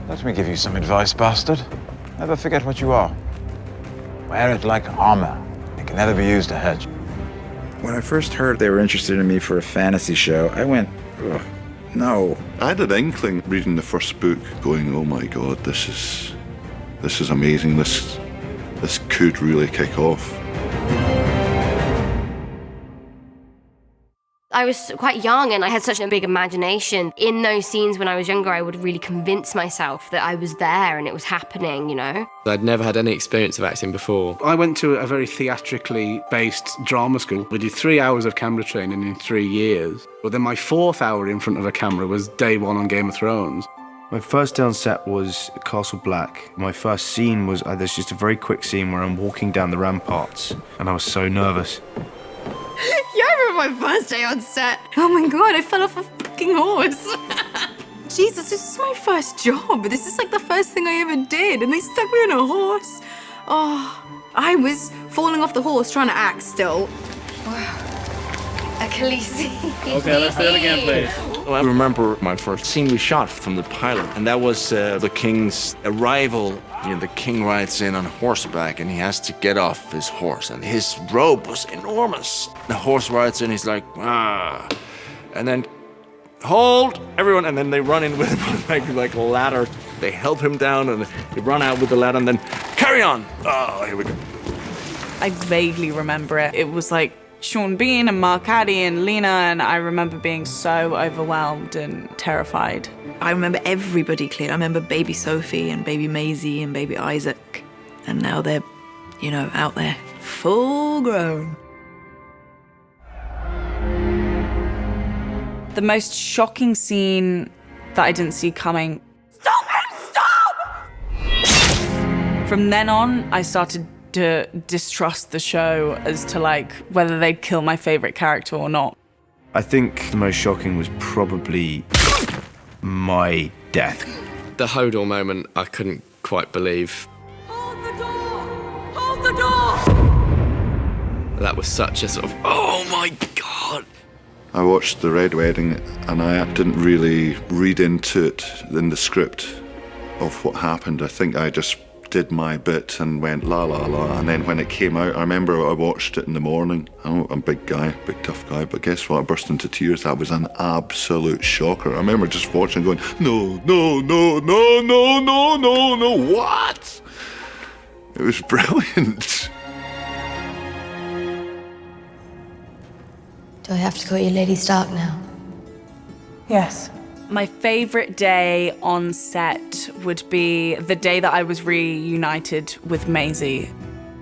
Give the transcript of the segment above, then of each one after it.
Let me give you some advice, bastard. Never forget what you are. Wear it like armor. It can never be used to hurt you. When I first heard they were interested in me for a fantasy show, I went, ugh, no. I had an inkling reading the first book, going, oh my God, this is amazing. This could really kick off. I was quite young and I had such a big imagination. In those scenes when I was younger, I would really convince myself that I was there and it was happening, you know? I'd never had any experience of acting before. I went to a very theatrically based drama school. We did 3 hours of camera training in 3 years. But then my 4th hour in front of a camera was day 1 on Game of Thrones. My first day on set was Castle Black. My first scene was, there's just a very quick scene where I'm walking down the ramparts and I was so nervous. Yeah, I remember my first day on set. Oh my God, I fell off a fucking horse. Jesus, this is my first job. This is like the first thing I ever did, and they stuck me on a horse. Oh, I was falling off the horse trying to act still. Achilles. Okay, let's do it again, please. Well, I remember my first scene we shot from the pilot, and that was the king's arrival. You know, the king rides in on horseback, and he has to get off his horse, and his robe was enormous. The horse rides in, he's like, ah, and then, hold, everyone, and then they run in with him like a ladder. They help him down, and they run out with the ladder, and then carry on. Oh, here we go. I vaguely remember it. It was like Sean Bean and Mark Addy and Lena, and I remember being so overwhelmed and terrified. I remember everybody clearly. I remember baby Sophie and baby Maisie and baby Isaac. And now they're, you know, out there, full grown. The most shocking scene that I didn't see coming. Stop him! Stop! From then on, I started to distrust the show as to like whether they'd kill my favorite character or not. I think the most shocking was probably my death. The Hodor moment, I couldn't quite believe. Hold the door! Hold the door! That was such a sort of, oh my God. I watched The Red Wedding, and I didn't really read into it in the script of what happened. I think I just did my bit and went la la la, and then when it came out, I remember I watched it in the morning. I'm a big guy, big tough guy, but guess what? I burst into tears. That was an absolute shocker. I remember just watching going, no, no, no, no, no, no, no, no, what? It was brilliant. Do I have to call you Lady Stark now? Yes. My favorite day on set would be the day that I was reunited with Maisie.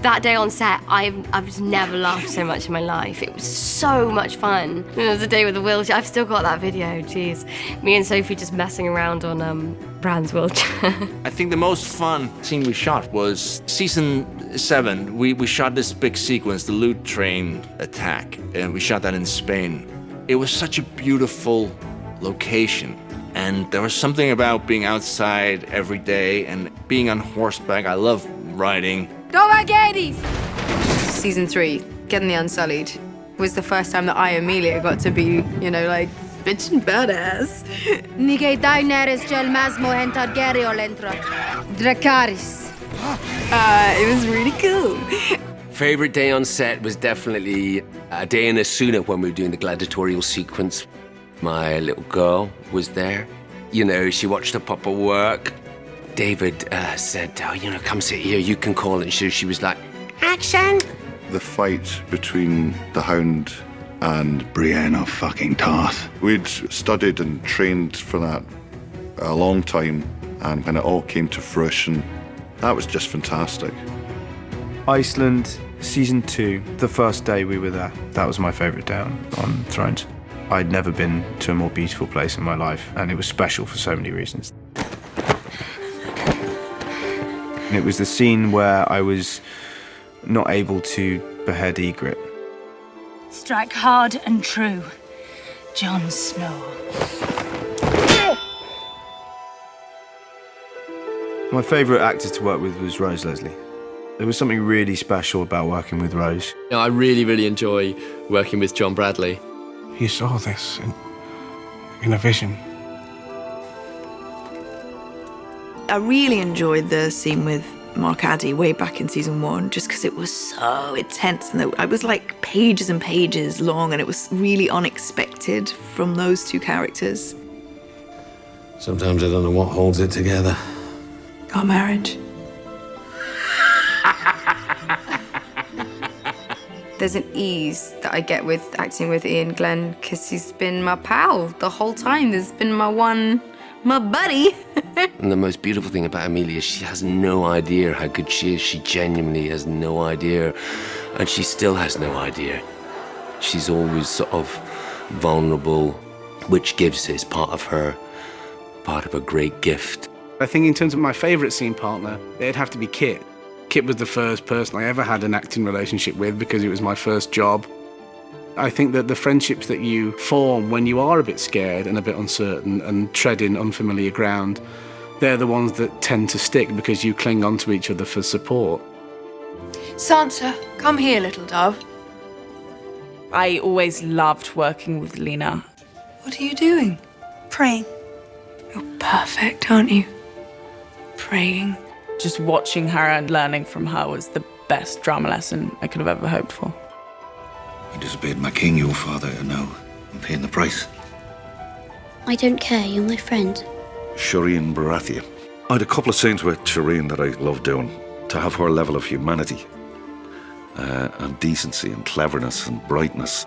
That day on set, I've just never laughed so much in my life. It was so much fun. There was the day with the wheelchair. I've still got that video, jeez. Me and Sophie just messing around on Bran's wheelchair. I think the most fun scene we shot was season 7. We shot this big sequence, the loot train attack, and we shot that in Spain. It was such a beautiful location, and there was something about being outside every day and being on horseback. I love riding. Season 3, Getting the Unsullied, was the first time that I, Amelia, got to be, you know, like, bitch and badass. It was really cool. Favorite day on set was definitely a day in Asuna when we were doing the gladiatorial sequence. My little girl was there. You know, she watched her papa work. David said, oh, you know, come sit here, you can call it. And she was like, action! The fight between the Hound and Brienne of fucking Tarth. We'd studied and trained for that a long time, and when it all came to fruition, that was just fantastic. Iceland, season 2, the first day we were there. That was my favourite day on Thrones. I'd never been to a more beautiful place in my life, and it was special for so many reasons. And it was the scene where I was not able to behead Ygritte. Strike hard and true, Jon Snow. My favourite actor to work with was Rose Leslie. There was something really special about working with Rose. You know, I really, really enjoy working with John Bradley. He saw this in a vision. I really enjoyed the scene with Mark Addy way back in season 1, just because it was so intense, and I was like pages and pages long, and it was really unexpected from those two characters. Sometimes I don't know what holds it together. Our marriage. There's an ease that I get with acting with Iain Glen because he's been my pal the whole time. There's been my buddy. And the most beautiful thing about Amelia, she has no idea how good she is. She genuinely has no idea. And she still has no idea. She's always sort of vulnerable, which is part of a great gift. I think in terms of my favourite scene partner, it'd have to be Kit. Kit was the first person I ever had an acting relationship with because it was my first job. I think that the friendships that you form when you are a bit scared and a bit uncertain and treading unfamiliar ground, they're the ones that tend to stick because you cling on to each other for support. Sansa, come here, little dove. I always loved working with Lena. What are you doing? Praying. You're perfect, aren't you? Praying. Just watching her and learning from her was the best drama lesson I could have ever hoped for. You disobeyed my king, your father, and now I'm paying the price. I don't care, you're my friend. Shireen Baratheon. I had a couple of scenes with Shireen that I loved doing. To have her level of humanity and decency and cleverness and brightness.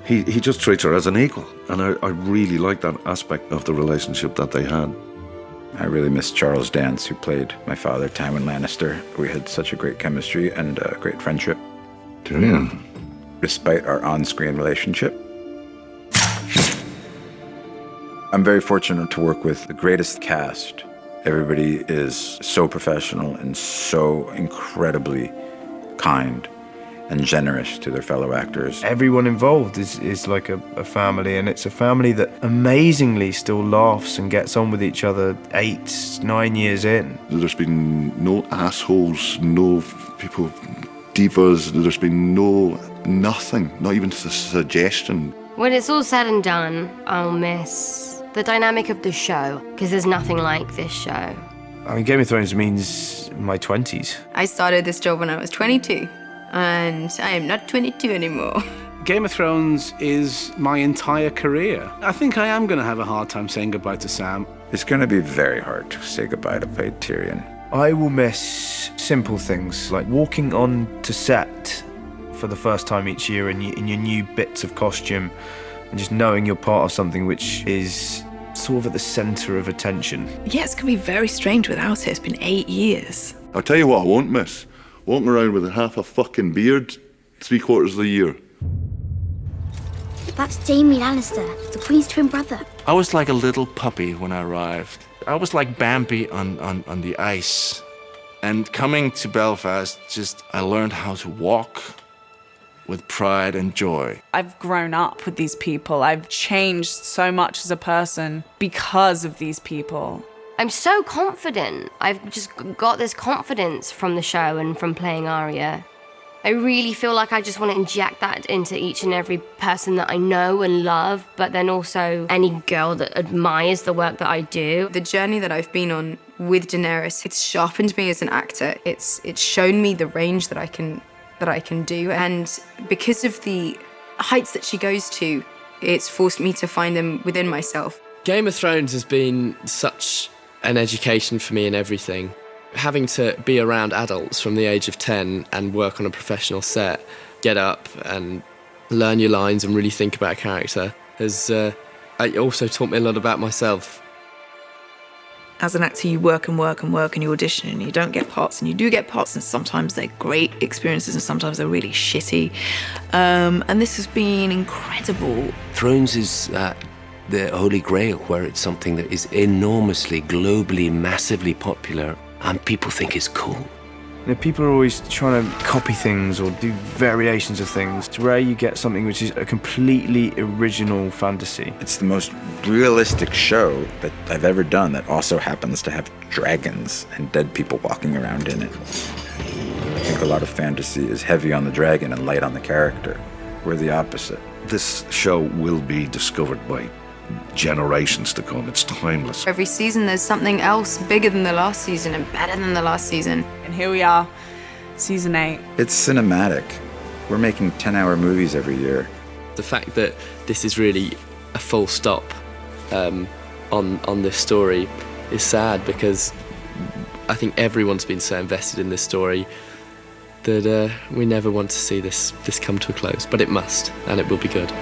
He just treats her as an equal, and I really like that aspect of the relationship that they had. I really miss Charles Dance, who played my father, Tywin Lannister. We had such a great chemistry and a great friendship. Tyrion. Despite our on-screen relationship. I'm very fortunate to work with the greatest cast. Everybody is so professional and so incredibly kind and generous to their fellow actors. Everyone involved is like a family, and it's a family that amazingly still laughs and gets on with each other 8-9 years in. There's been no assholes, no people, divas, there's been nothing, not even a suggestion. When it's all said and done, I'll miss the dynamic of the show, because there's nothing like this show. I mean, Game of Thrones means my 20s. I started this job when I was 22, and I am not 22 anymore. Game of Thrones is my entire career. I think I am going to have a hard time saying goodbye to Sam. It's going to be very hard to say goodbye to play Tyrion. I will miss simple things like walking on to set for the first time each year in your new bits of costume and just knowing you're part of something which is sort of at the centre of attention. Yeah, it's going to be very strange without it. It's been 8 years. I'll tell you what I won't miss. Walking around with half a fucking beard 3/4 of the year. That's Jaime Lannister, the Queen's twin brother. I was like a little puppy when I arrived. I was like Bambi on the ice. And coming to Belfast, I learned how to walk with pride and joy. I've grown up with these people. I've changed so much as a person because of these people. I'm so confident. I've just got this confidence from the show and from playing Arya. I really feel like I just want to inject that into each and every person that I know and love, but then also any girl that admires the work that I do. The journey that I've been on with Daenerys, it's sharpened me as an actor. It's shown me the range that I can do, and because of the heights that she goes to, it's forced me to find them within myself. Game of Thrones has been such an education for me in everything. Having to be around adults from the age of 10 and work on a professional set, get up and learn your lines and really think about a character has also taught me a lot about myself. As an actor, you work and work and work and you audition and you don't get parts, and you do get parts, and sometimes they're great experiences and sometimes they're really shitty. And this has been incredible. Thrones is the Holy Grail, where it's something that is enormously, globally, massively popular, and people think it's cool. You know, people are always trying to copy things or do variations of things. It's rare you get something which is a completely original fantasy. It's the most realistic show that I've ever done that also happens to have dragons and dead people walking around in it. I think a lot of fantasy is heavy on the dragon and light on the character. We're the opposite. This show will be discovered by generations to come. It's timeless. Every season there's something else bigger than the last season and better than the last season. And here we are, season 8. It's cinematic. We're making 10-hour movies every year. The fact that this is really a full stop on this story is sad, because I think everyone's been so invested in this story that we never want to see this come to a close. But it must, and it will be good.